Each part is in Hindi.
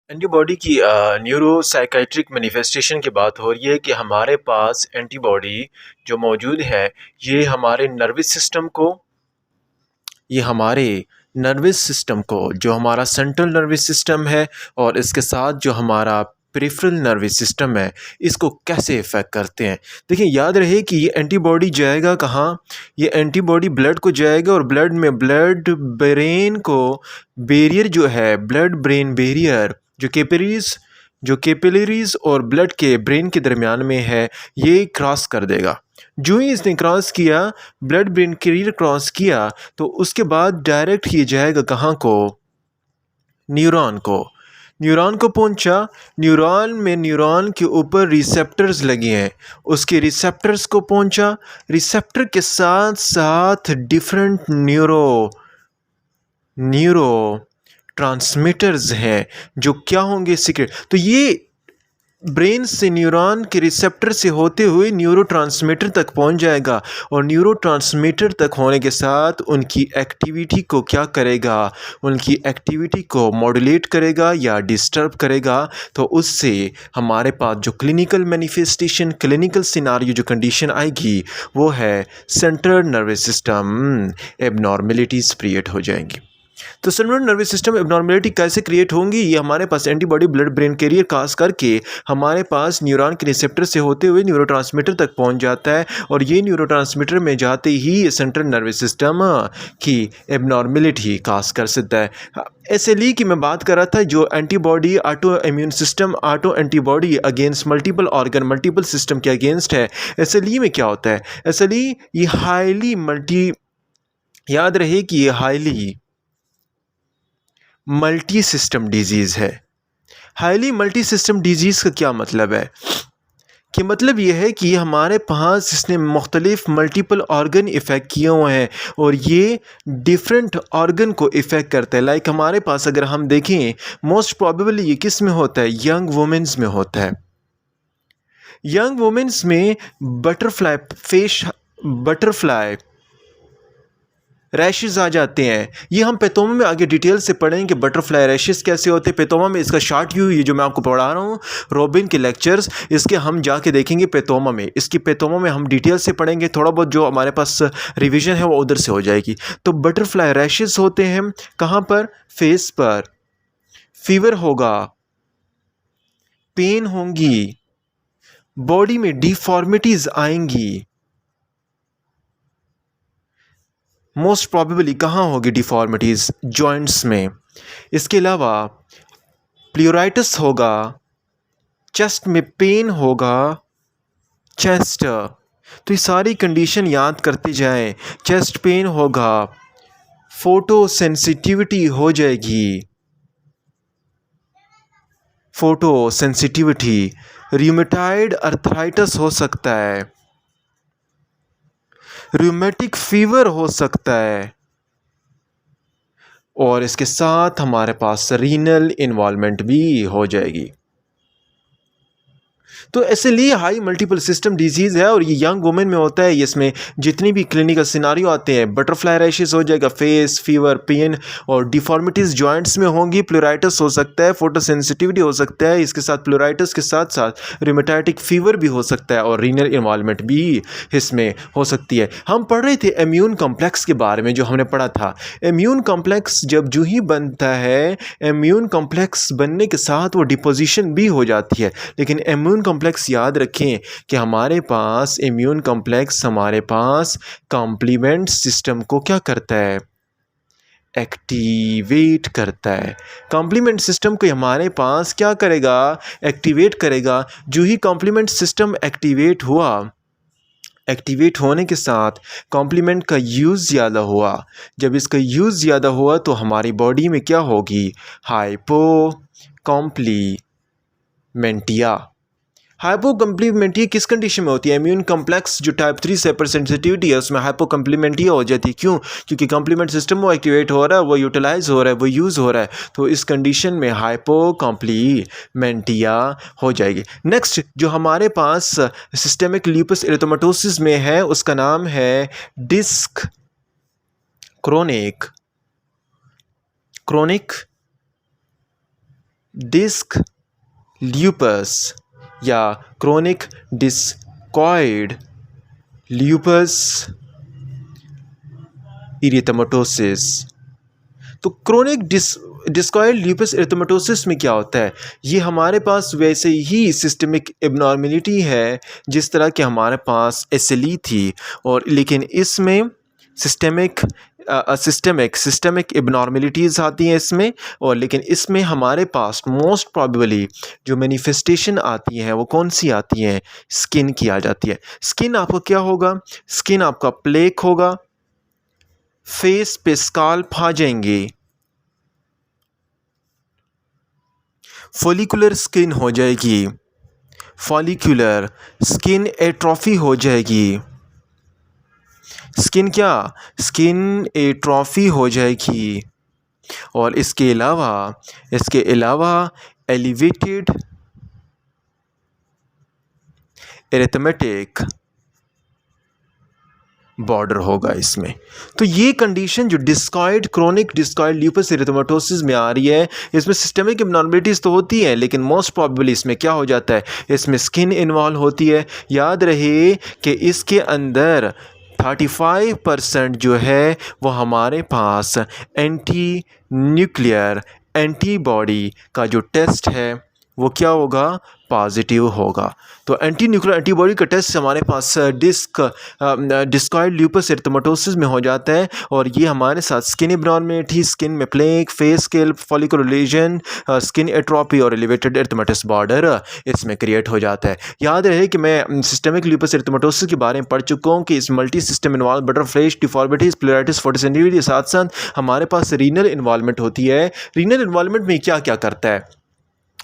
एंटीबॉडी की न्यूरोसाइकियाट्रिक मैनिफेस्टेशन की बात हो रही है कि हमारे पास एंटीबॉडी जो मौजूद है ये हमारे नर्वस सिस्टम को जो हमारा सेंट्रल नर्वस सिस्टम है और इसके साथ जो हमारा पेरिफेरल नर्वस सिस्टम है इसको कैसे इफ़ेक्ट करते हैं। देखिए, याद रहे कि ये एंटीबॉडी जाएगा कहाँ। ये एंटीबॉडी ब्लड को जाएगा और ब्लड ब्रेन को बैरियर जो है ब्लड ब्रेन बैरियर जो कैपिलरीज और ब्लड के ब्रेन के दरमियान में है ये क्रॉस कर देगा। जो ही इसने क्रॉस किया, ब्लड ब्रेन कैरियर क्रॉस किया, तो उसके बाद डायरेक्ट ये जाएगा कहाँ को, न्यूरॉन को पहुंचा। न्यूरॉन के ऊपर रिसेप्टर्स लगे हैं, उसके रिसेप्टर्स को पहुंचा। रिसेप्टर के साथ साथ डिफरेंट न्यूरो ट्रांसमीटर्स हैं जो क्या होंगे, सीक्रेट। तो ये ब्रेन से न्यूरॉन के रिसेप्टर से होते हुए न्यूरोट्रांसमीटर तक पहुंच जाएगा और न्यूरोट्रांसमीटर तक होने के साथ उनकी एक्टिविटी को क्या करेगा, उनकी एक्टिविटी को मॉड्यूलेट करेगा या डिस्टर्ब करेगा। तो उससे हमारे पास जो क्लिनिकल मैनिफेस्टेशन, क्लिनिकल सिनारियो जो कंडीशन आएगी वो है central nervous system abnormalities create हो जाएंगी। तो सेंट्रल नर्वस सिस्टम एबनॉर्मेलिटी कैसे क्रिएट होंगी, ये हमारे पास antibody blood brain carrier cross करके हमारे पास न्यूरॉन के रिसेप्टर से होते हुए न्यूरोट्रांसमीटर तक पहुंच जाता है और ये न्यूरोट्रांसमीटर में जाते ही ये सेंट्रल नर्वस सिस्टम की एबनॉर्मेलिटी कॉज कर सकता है। एसएलई की मैं बात कर रहा था, जो antibody auto immune system auto antibody against multiple organ multiple system के अगेंस्ट है। एसएलई में क्या होता है, एसएलई ये याद रहे कि ये हाईली मल्टी सिस्टम डिजीज़ है। हाईली मल्टी सिस्टम डिजीज़ का क्या मतलब है कि मतलब ये है कि हमारे पास इसने मुख्तलिफ मल्टीपल ऑर्गन इफ़ेक्ट किए हुए हैं और ये डिफरेंट ऑर्गन को इफ़ेक्ट करता है। लाइक हमारे पास अगर हम देखें, मोस्ट प्रॉबेबली ये किस में होता है, यंग वुमेन्स में होता है। यंग वुमेन्स में बटरफ्लाई रैशेज़ आ जाते हैं। ये हम पेतोमा में आगे डिटेल से पढ़ेंगे बटरफ्लाई रैशेज़ कैसे होते हैं। पेतोमा में इसका शॉर्ट व्यू, ये जो मैं आपको पढ़ा रहा हूँ रॉबिन के लेक्चर्स, इसके हम जाके देखेंगे पेतोमा में। इसकी पेतोमा में हम डिटेल से पढ़ेंगे, थोड़ा बहुत जो हमारे पास रिवीजन है वो उधर से हो जाएगी। तो बटरफ्लाई रैशेज़ होते हैं कहाँ पर, फेस पर। फीवर होगा, पेन होंगी, बॉडी में डिफॉर्मिटीज़ आएंगी। मोस्ट प्रॉबेबली कहाँ होगी डिफॉर्मिटीज़, जॉइंट्स में। इसके अलावा प्लूराइटिस होगा, चेस्ट में पेन होगा, चेस्ट। तो ये सारी कंडीशन याद करते जाएं। चेस्ट पेन होगा, फोटो सेंसिटिविटी हो जाएगी, फोटो सेंसिटिविटी। रूमेटाइड अर्थराइटिस हो सकता है, रूमेटिक फीवर हो सकता है और इसके साथ हमारे पास रीनल इन्वॉल्वमेंट भी हो जाएगी। तो इसलिए हाई मल्टीपल सिस्टम डिजीज़ है और ये यंग वुमेन में होता है। इसमें जितनी भी क्लिनिकल सिनारियो आते हैं, बटरफ्लाई रैशेस हो जाएगा, फेस, फीवर, पेन और डिफॉर्मिटीज़ जॉइंट्स में होंगी, प्लूराइटिस हो सकता है, फोटोसेंसिटिविटी हो सकता है, इसके साथ प्लूराइटिस के साथ साथ रिमेटाइटिक फीवर भी हो सकता है और रीनल इन्वॉल्वमेंट भी इसमें हो सकती है। हम पढ़ रहे थे इम्यून कॉम्प्लेक्स के बारे में, जो हमने पढ़ा था इम्यून कॉम्प्लेक्स जो ही बनता है, इम्यून कॉम्प्लेक्स बनने के साथ वो डिपोजिशन भी हो जाती है। लेकिन इम्यून कॉम्प्लेक्स याद रखें कि हमारे पास इम्यून कॉम्प्लेक्स हमारे पास कॉम्प्लीमेंट सिस्टम को क्या करता है, एक्टिवेट करता है। कॉम्प्लीमेंट सिस्टम को हमारे पास क्या करेगा, एक्टिवेट करेगा। जो ही कॉम्प्लीमेंट सिस्टम एक्टिवेट हुआ, एक्टिवेट होने के साथ कॉम्प्लीमेंट का यूज़ ज़्यादा हुआ। जब इसका यूज़ ज़्यादा हुआ तो हमारी बॉडी में क्या होगी, हाइपो कॉम्प्लीमेंटिया। हाइपोकम्प्लीमेंटिया किस कंडीशन में होती है, इम्यून कॉम्प्लेक्स जो टाइप 3 से हाइपर सेंसिटिविटी है उसमें हाइपोकम्प्लीमेंटिया हो जाती है। क्यों, क्योंकि कॉम्प्लीमेंट सिस्टम वो एक्टिवेट हो रहा है, वो यूटिलाइज हो रहा है, वो यूज़ हो रहा है। तो इस कंडीशन में हाइपोकम्प्लीमेंटिया हो जाएगी। नेक्स्ट जो हमारे पास सिस्टेमिक लूपस एरिथेमेटोसिस में है उसका नाम है डिस्क क्रोनिक डिस्क ल्यूपस या क्रोनिक डिस्कॉइड ल्यूपस इरिथेमेटोसिस। तो क्रोनिक डिस्कॉइड ल्यूपस इरिथेमेटोसिस में क्या होता है? ये हमारे पास वैसे ही सिस्टमिक एबनॉर्मेलिटी है जिस तरह के हमारे पास एसएलई थी, और लेकिन इसमें सिस्टमिक एबनॉर्मेलिटीज़ आती हैं इसमें, और लेकिन इसमें हमारे पास मोस्ट प्रॉबेबली जो मैनिफेस्टेशन आती हैं वो कौन सी आती हैं? स्किन की आ जाती है। स्किन आपका क्या होगा? स्किन आपका प्लेक होगा, फेस पे स्काल्प आ जाएंगे, फॉलिकुलर स्किन हो जाएगी, फॉलिकुलर स्किन एट्रोफी हो जाएगी, स्किन एट्रोफी हो जाएगी, और इसके अलावा एलिवेटेड एरिथमेटिक बॉर्डर होगा इसमें। तो ये कंडीशन जो क्रोनिक डिस्कॉइड ल्यूपस एरिथेमेटोसिस में आ रही है, इसमें सिस्टमिक एबनॉर्मलिटीज़ तो होती है, लेकिन मोस्ट प्रॉबेबली इसमें क्या हो जाता है? इसमें स्किन इन्वॉल्व होती है। याद रहे कि इसके अंदर 35% जो है वो हमारे पास एंटी न्यूक्लियर एंटीबॉडी का जो टेस्ट है वो क्या होगा? पॉजिटिव होगा। तो एंटी न्यूक्लियर एंटीबॉडी का टेस्ट हमारे पास डिस्कॉइड ल्यूपस एरिथेमेटोसिस में हो जाता है, और ये हमारे साथ स्किन एबनॉर्मेलिटी, स्किन में plaque, face scalp, follicular lesion, skin atrophy और एलिवेटेड एरिथेमेटस बॉर्डर इसमें क्रिएट हो जाता है। याद रहे कि मैं सिस्टमिक ल्यूपस एरिथेमेटोसिस के बारे में पढ़ चुका हूँ कि इस multi system involve butterfly deformities, pleuritis, photosensitivity के साथ साथ हमारे पास रीनल इन्वॉल्वमेंट होती है। रीनल इन्वॉल्वमेंट में क्या क्या करता है?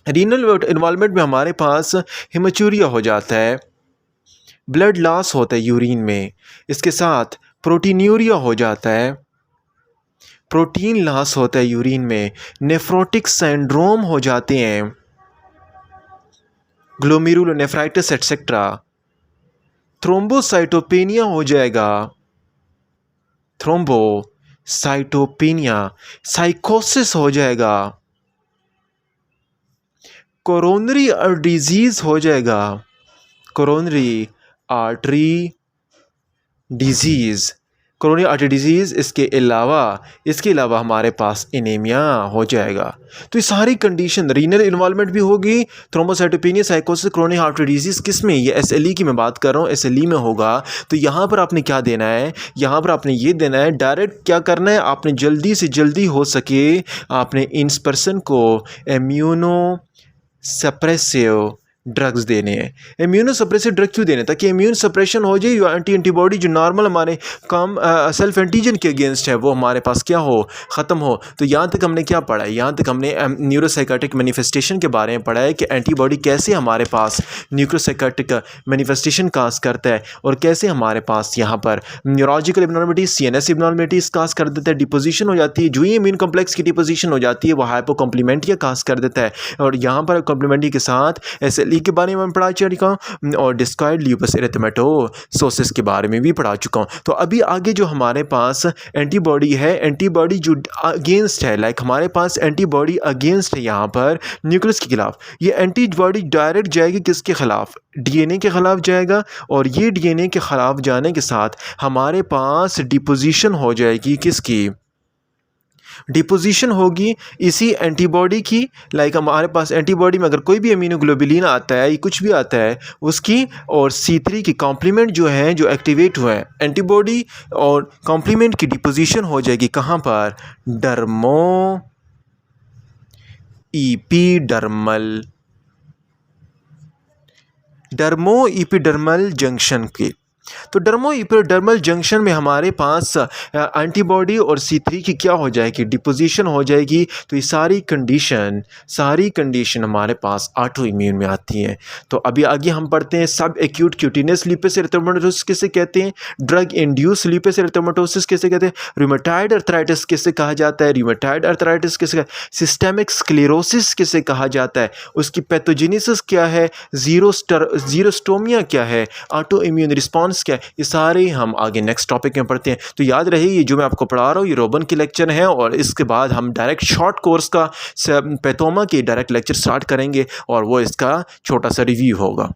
रीनल इन्वॉल्वमेंट में हमारे पास हिमेचूरिया हो जाता है, ब्लड लॉस होता है यूरिन में, इसके साथ प्रोटीन्यूरिया हो जाता है, प्रोटीन लॉस होता है यूरिन में, नेफ्रोटिक सिंड्रोम हो जाते हैं, ग्लोमेरुलोनेफ्राइटिस एटसेट्रा, थ्रोम्बोसाइटोपेनिया हो जाएगा, थ्रोम्बोसाइटोपेनिया, साइकोसिस हो जाएगा, कोरोनरी डिजीज हो जाएगा, कोरोनरी आर्टरी डिजीज़, इसके अलावा हमारे पास एनीमिया हो जाएगा। तो ये सारी कंडीशन, रीनल इन्वॉल्वमेंट भी होगी, थ्रोम्बोसाइटोपेनिया, साइकोसिस, क्रोनिक आर्टरी डिजीज़, किस में? ये एसएलई की मैं बात कर रहा हूँ, एसएलई में होगा। तो यहाँ पर आपने क्या देना है? यहाँ पर आपने ये देना है, डायरेक्ट क्या करना है? आपने जल्दी से जल्दी हो सके आपने इस पर्सन को इम्यूनो सप्रेसिव ड्रग्स देने हैं। इम्यूनो सप्रेसिव ड्रग क्यों देने? ताकि इम्यून सप्रेशन हो जाए, एंटीबॉडी जो नॉर्मल हमारे कम सेल्फ एंटीजन के अगेंस्ट है वो हमारे पास क्या हो? ख़त्म हो। तो यहाँ तक हमने क्या पढ़ा है? यहाँ तक हमने न्यूरोसाइकेटिक मैनिफेस्टेशन के बारे में पढ़ा है कि एंटीबॉडी कैसे हमारे पास न्यूरोसाइकेटिक मैनिफेस्टेशन काज करता है, और कैसे हमारे पास यहाँ पर न्यूरोलॉजिकल एबनॉर्मलिटीज, सीएनएस एबनॉर्मलिटीज काज कर देता है, डिपोजिशन हो जाती है, जो ही इम्यून कॉम्प्लेक्स की डिपोजिशन हो जाती है वो हाइपोकॉम्प्लीमेंटिया काज कर देता है, और यहाँ पर कॉम्प्लीमेंट्री के साथ एसएलई के बारे में पढ़ा चुका हूँ, और डिस्कॉइड ल्यूपस एरिथेमेटोसिस के बारे में भी पढ़ा चुका हूँ। तो अभी आगे जो हमारे पास एंटीबॉडी है, एंटीबॉडी जो अगेंस्ट है, लाइक हमारे पास एंटीबॉडी अगेंस्ट है यहाँ पर न्यूक्लियस के खिलाफ, ये एंटीबॉडी डायरेक्ट जाएगी किसके खिलाफ? डीएनए के खिलाफ जाएगा, और ये डीएनए के खिलाफ जाने के साथ हमारे पास डिपोजिशन हो जाएगी किसकी? डिपोजिशन होगी इसी एंटीबॉडी की। लाइक हमारे पास एंटीबॉडी में अगर कोई भी इम्यूनोग्लोबुलिन आता है या कुछ भी आता है उसकी, और C3 की कॉम्प्लीमेंट जो है, जो एक्टिवेट हुए हैं, एंटीबॉडी और कॉम्प्लीमेंट की डिपोजिशन हो जाएगी कहाँ पर? डर्मो इपिडर्मल जंक्शन की। तो डर्मो इपिडर्मल जंक्शन में हमारे पास एंटीबॉडी और C3 की क्या हो जाएगी? डिपोजिशन हो जाएगी। तो ये सारी कंडीशन हमारे पास ऑटो इम्यून में आती हैं। तो अभी आगे हम पढ़ते हैं सब एक्यूट क्यूटेनियस लूपस एरिथेमेटोसिस किसे कहते हैं, ड्रग इंड्यूस लूपस एरिथेमेटोसिस किसे कहते हैं, रूमेटॉइड अर्थराइटिस किसे कहा जाता है, रूमेटॉइड अर्थराइटिस किसे, सिस्टेमिक स्क्लेरोसिस किसे कहा जाता है, उसकी पैथोजेनेसिस क्या है, जीरोस्टोमिया क्या है, ऑटो इम्यून रिस्पॉन्स न्यूरॉन्स क्या है, ये सारे हम आगे नेक्स्ट टॉपिक में पढ़ते हैं। तो याद रहे ये जो मैं आपको पढ़ा रहा हूँ ये रोबन के लेक्चर हैं, और इसके बाद हम डायरेक्ट शॉर्ट कोर्स का पैथोमा के डायरेक्ट लेक्चर स्टार्ट करेंगे और वो इसका छोटा सा रिव्यू होगा।